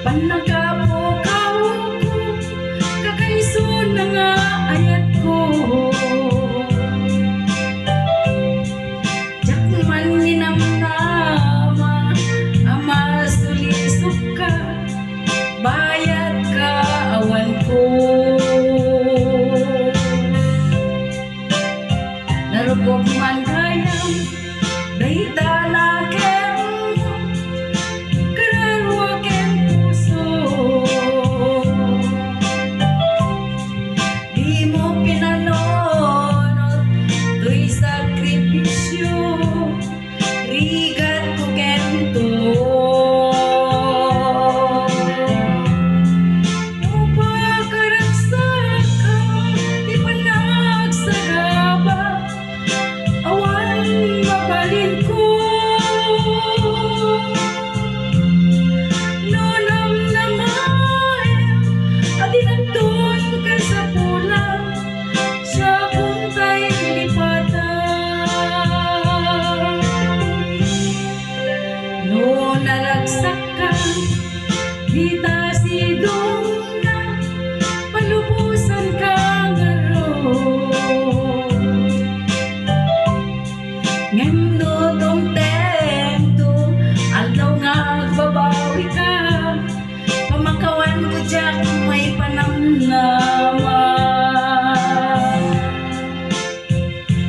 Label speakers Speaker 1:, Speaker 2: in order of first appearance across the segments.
Speaker 1: Panagabukaw ko, kakaiso na nga ayat ko. Jakman ninamnama, ama sulisok ka, bayat ka awan ko. Narugog man kayang, dahita na naragsak ka, kita si Dona, palubusan ka ngaro. Ngem no tong tento, alaw nga agbabawi ka, pamakawan ko dyan may panamnama.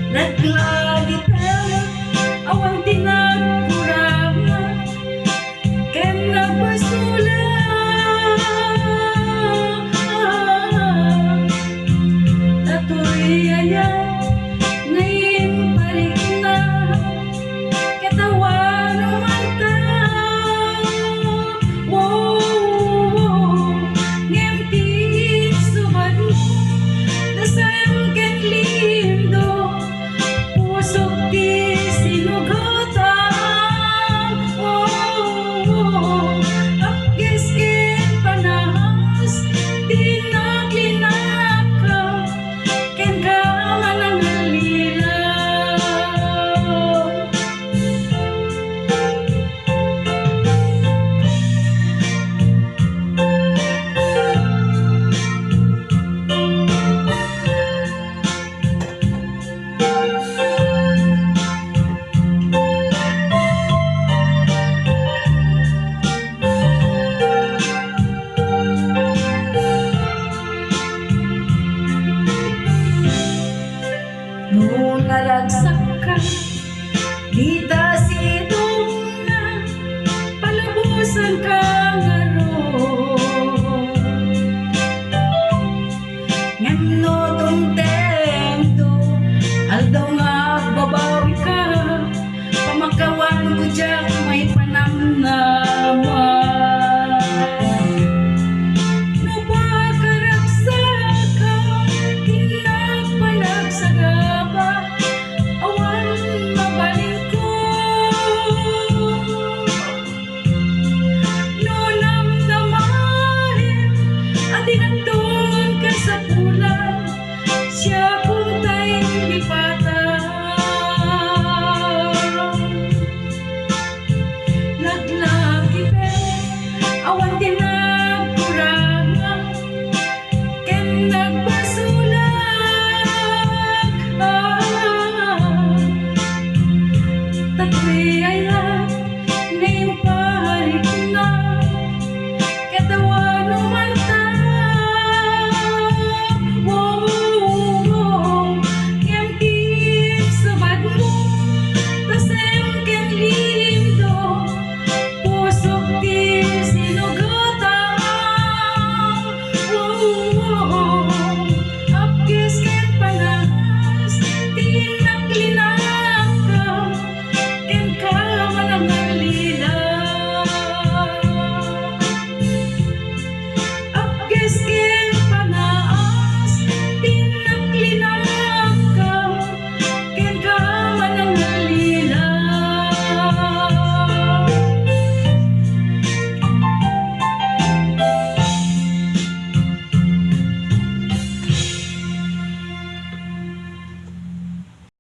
Speaker 1: Naglagi pera, awang tinagkurama, naragsak ka, kita si Dona, palubusan ka